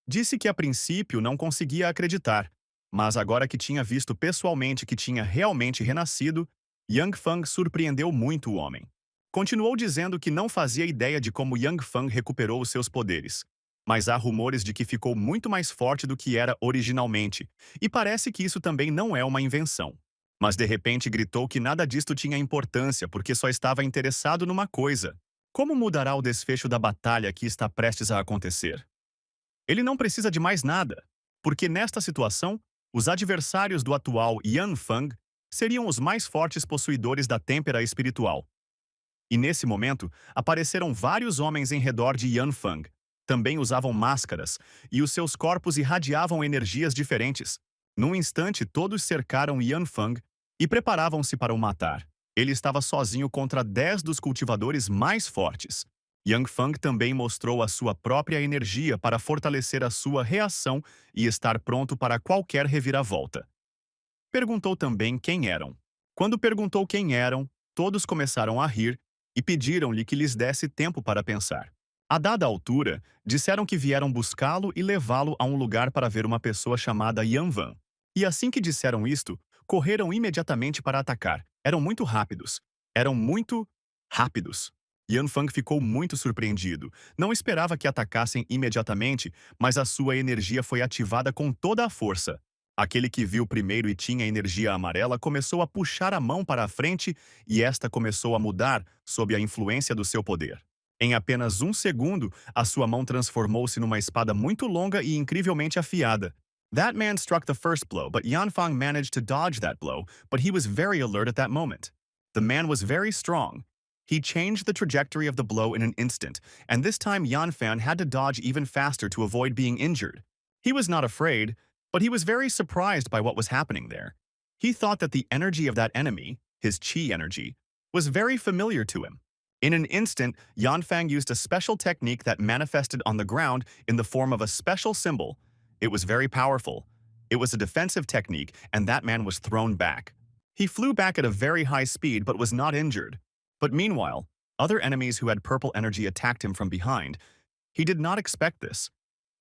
Disse que a princípio não conseguia acreditar, mas agora que tinha visto pessoalmente que tinha realmente renascido, Yangfang surpreendeu muito o homem. Continuou dizendo que não fazia ideia de como Yangfang recuperou os seus poderes, mas há rumores de que ficou muito mais forte do que era originalmente, e parece que isso também não é uma invenção. Mas de repente gritou que nada disto tinha importância porque só estava interessado numa coisa: como mudará o desfecho da batalha que está prestes a acontecer? Ele não precisa de mais nada, porque nesta situação, os adversários do atual Yanfang seriam os mais fortes possuidores da têmpera espiritual. E nesse momento, apareceram vários homens em redor de Yanfang. Também usavam máscaras, e os seus corpos irradiavam energias diferentes. Num instante, todos cercaram Yanfang e preparavam-se para o matar. Ele estava sozinho contra 10 dos cultivadores mais fortes. Yangfang também mostrou a sua própria energia para fortalecer a sua reação e estar pronto para qualquer reviravolta. Perguntou também quem eram. Quando perguntou quem eram, todos começaram a rir e pediram-lhe que lhes desse tempo para pensar. A dada altura, disseram que vieram buscá-lo e levá-lo a um lugar para ver uma pessoa chamada Yanvan. E assim que disseram isto, correram imediatamente para atacar. Eram muito rápidos. Eram muito rápidos. Yanfang ficou muito surpreendido. Não esperava que atacassem imediatamente, mas a sua energia foi ativada com toda a força. Aquele que viu primeiro e tinha energia amarela começou a puxar a mão para a frente e esta começou a mudar sob a influência do seu poder. Em apenas um segundo, a sua mão transformou-se numa espada muito longa e incrivelmente afiada. That man struck the first blow, but Yanfang managed to dodge that blow, but he was very alert at that moment. The man was very strong. He changed the trajectory of the blow in an instant, and this time Yanfan had to dodge even faster to avoid being injured. He was not afraid, but he was very surprised by what was happening there. He thought that the energy of that enemy, his chi energy, was very familiar to him. In an instant, Yanfang used a special technique that manifested on the ground in the form of a special symbol. It was very powerful. It was a defensive technique, and that man was thrown back. He flew back at a very high speed but was not injured. But meanwhile, other enemies who had purple energy attacked him from behind. He did not expect this,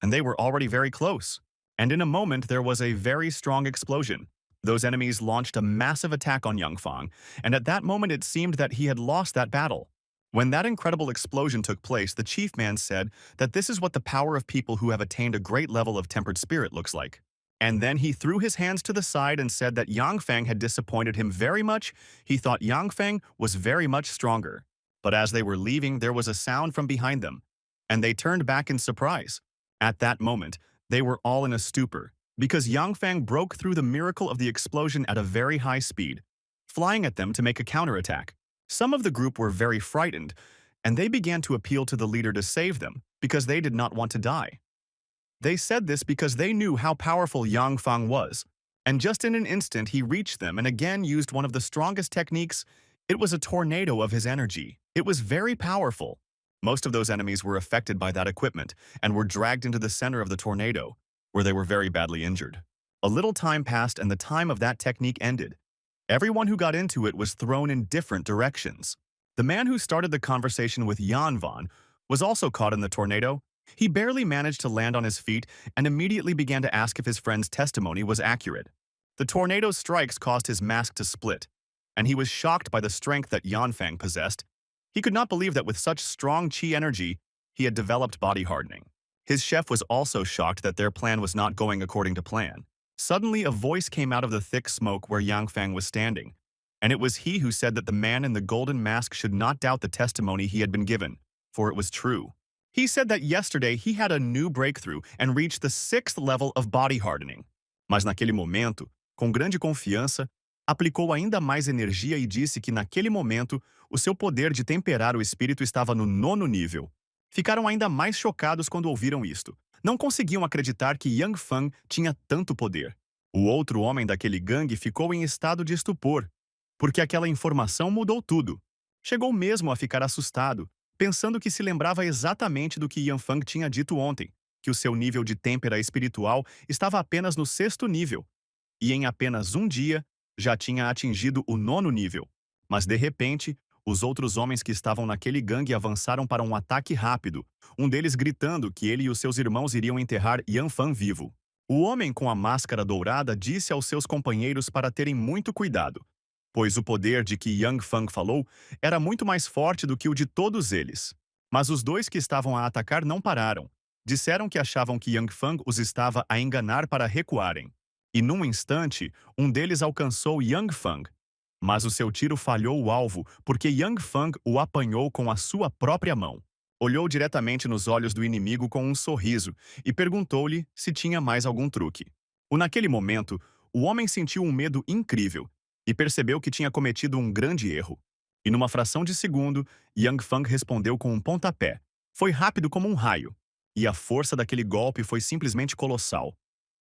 and they were already very close. And in a moment, there was a very strong explosion. Those enemies launched a massive attack on Yangfang, and at that moment it seemed that he had lost that battle. When that incredible explosion took place, the chief man said that this is what the power of people who have attained a great level of tempered spirit looks like. And then he threw his hands to the side and said that Yangfang had disappointed him very much. He thought Yangfang was very much stronger. But as they were leaving, there was a sound from behind them, and they turned back in surprise. At that moment, they were all in a stupor, because Yangfang broke through the miracle of the explosion at a very high speed, flying at them to make a counterattack. Some of the group were very frightened, and they began to appeal to the leader to save them, because they did not want to die. They said this because they knew how powerful Yangfang was, and just in an instant he reached them and again used one of the strongest techniques. It was a tornado of his energy. It was very powerful. Most of those enemies were affected by that equipment and were dragged into the center of the tornado, where they were very badly injured. A little time passed and the time of that technique ended. Everyone who got into it was thrown in different directions. The man who started the conversation with Yanvan was also caught in the tornado. He barely managed to land on his feet and immediately began to ask if his friend's testimony was accurate. The tornado's strikes caused his mask to split, and he was shocked by the strength that Yanfang possessed. He could not believe that with such strong chi energy, he had developed body hardening. His chef was also shocked that their plan was not going according to plan. Suddenly, a voice came out of the thick smoke where Yangfang was standing, and it was he who said that the man in the golden mask should not doubt the testimony he had been given, for it was true. He said that yesterday he had a new breakthrough and reached the 6th level of body hardening. Mas naquele momento, com grande confiança, aplicou ainda mais energia e disse que naquele momento o seu poder de temperar o espírito estava no 9º nível. Ficaram ainda mais chocados quando ouviram isto. Não conseguiam acreditar que Yangfang tinha tanto poder. O outro homem daquele gangue ficou em estado de estupor, porque aquela informação mudou tudo. Chegou mesmo a ficar assustado, pensando que se lembrava exatamente do que Yanfang tinha dito ontem, que o seu nível de têmpera espiritual estava apenas no 6º nível, e em apenas um dia já tinha atingido o 9º nível. Mas de repente, os outros homens que estavam naquele gangue avançaram para um ataque rápido, um deles gritando que ele e os seus irmãos iriam enterrar Yanfang vivo. O homem com a máscara dourada disse aos seus companheiros para terem muito cuidado, pois o poder de que Yangfang falou era muito mais forte do que o de todos eles. Mas os dois que estavam a atacar não pararam. Disseram que achavam que Yangfang os estava a enganar para recuarem. E num instante, um deles alcançou Yangfang. Mas o seu tiro falhou o alvo porque Yangfang o apanhou com a sua própria mão. Olhou diretamente nos olhos do inimigo com um sorriso e perguntou-lhe se tinha mais algum truque. Naquele momento, o homem sentiu um medo incrível e percebeu que tinha cometido um grande erro. E numa fração de segundo, Yangfang respondeu com um pontapé. Foi rápido como um raio, e a força daquele golpe foi simplesmente colossal.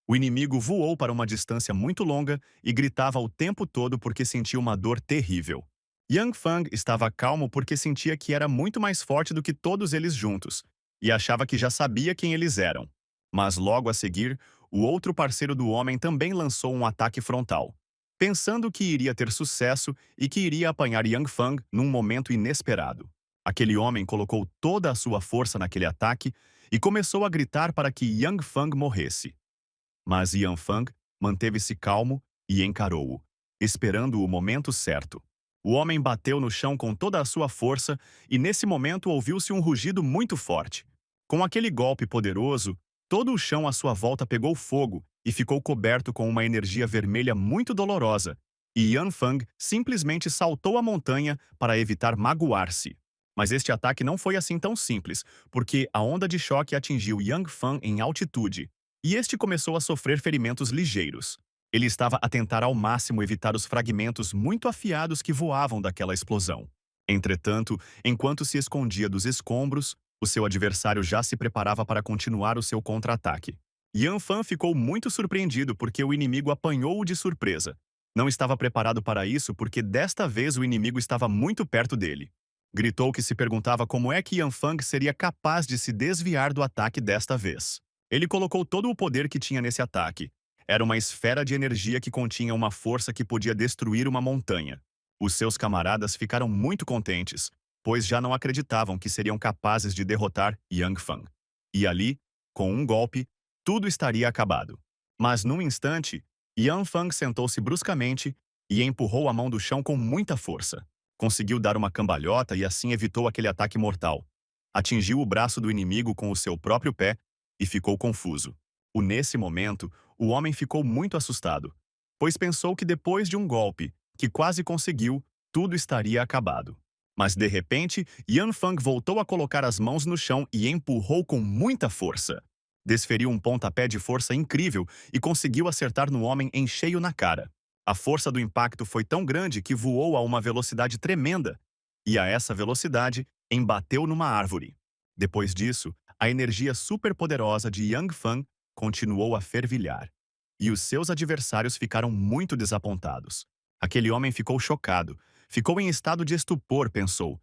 O inimigo voou para uma distância muito longa e gritava o tempo todo porque sentia uma dor terrível. Yangfang estava calmo porque sentia que era muito mais forte do que todos eles juntos, e achava que já sabia quem eles eram. Mas logo a seguir, o outro parceiro do homem também lançou um ataque frontal, pensando que iria ter sucesso e que iria apanhar Yangfang num momento inesperado. Aquele homem colocou toda a sua força naquele ataque e começou a gritar para que Yangfang morresse. Mas Yanfang manteve-se calmo e encarou-o, esperando o momento certo. O homem bateu no chão com toda a sua força e nesse momento ouviu-se um rugido muito forte. Com aquele golpe poderoso, todo o chão à sua volta pegou fogo e ficou coberto com uma energia vermelha muito dolorosa, e Yanfang simplesmente saltou a montanha para evitar magoar-se. Mas este ataque não foi assim tão simples, porque a onda de choque atingiu Yangfang em altitude, e este começou a sofrer ferimentos ligeiros. Ele estava a tentar ao máximo evitar os fragmentos muito afiados que voavam daquela explosão. Entretanto, enquanto se escondia dos escombros, o seu adversário já se preparava para continuar o seu contra-ataque. Yanfang ficou muito surpreendido porque o inimigo apanhou-o de surpresa. Não estava preparado para isso porque desta vez o inimigo estava muito perto dele. Gritou que se perguntava como é que Yanfang seria capaz de se desviar do ataque desta vez. Ele colocou todo o poder que tinha nesse ataque. Era uma esfera de energia que continha uma força que podia destruir uma montanha. Os seus camaradas ficaram muito contentes, pois já não acreditavam que seriam capazes de derrotar Yangfang. E ali, com um golpe, tudo estaria acabado. Mas num instante, Yanfang sentou-se bruscamente e empurrou a mão do chão com muita força. Conseguiu dar uma cambalhota e assim evitou aquele ataque mortal. Atingiu o braço do inimigo com o seu próprio pé e ficou confuso. Nesse momento, o homem ficou muito assustado, pois pensou que depois de um golpe, que quase conseguiu, tudo estaria acabado. Mas de repente, Yanfang voltou a colocar as mãos no chão e empurrou com muita força. Desferiu um pontapé de força incrível e conseguiu acertar no homem em cheio na cara. A força do impacto foi tão grande que voou a uma velocidade tremenda, e a essa velocidade embateu numa árvore. Depois disso, a energia superpoderosa de Yang Fan continuou a fervilhar, e os seus adversários ficaram muito desapontados. Aquele homem ficou chocado, ficou em estado de estupor, pensou.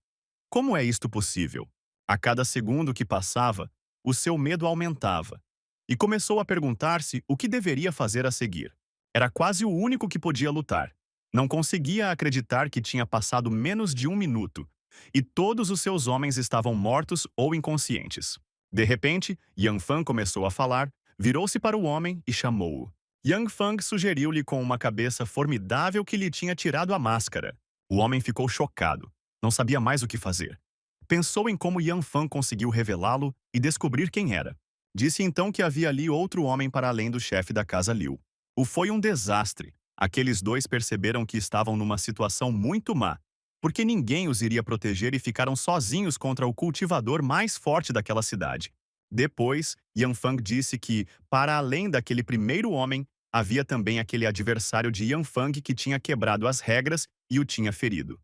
Como é isto possível? A cada segundo que passava, o seu medo aumentava, e começou a perguntar-se o que deveria fazer a seguir. Era quase o único que podia lutar. Não conseguia acreditar que tinha passado menos de um minuto, e todos os seus homens estavam mortos ou inconscientes. De repente, Yang Fang começou a falar, virou-se para o homem e chamou-o. Yang Fang sugeriu-lhe com uma cabeça formidável que lhe tinha tirado a máscara. O homem ficou chocado. Não sabia mais o que fazer. Pensou em como Yan Fan conseguiu revelá-lo e descobrir quem era. Disse então que havia ali outro homem para além do chefe da casa Liu. Foi um desastre. Aqueles dois perceberam que estavam numa situação muito má, porque ninguém os iria proteger e ficaram sozinhos contra o cultivador mais forte daquela cidade. Depois, Yan Fang disse que, para além daquele primeiro homem, havia também aquele adversário de Yan Fang que tinha quebrado as regras e o tinha ferido.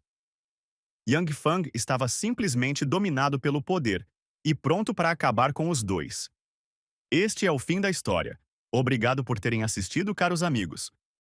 Yang Fang estava simplesmente dominado pelo poder e pronto para acabar com os dois. Este é o fim da história. Obrigado por terem assistido, caros amigos.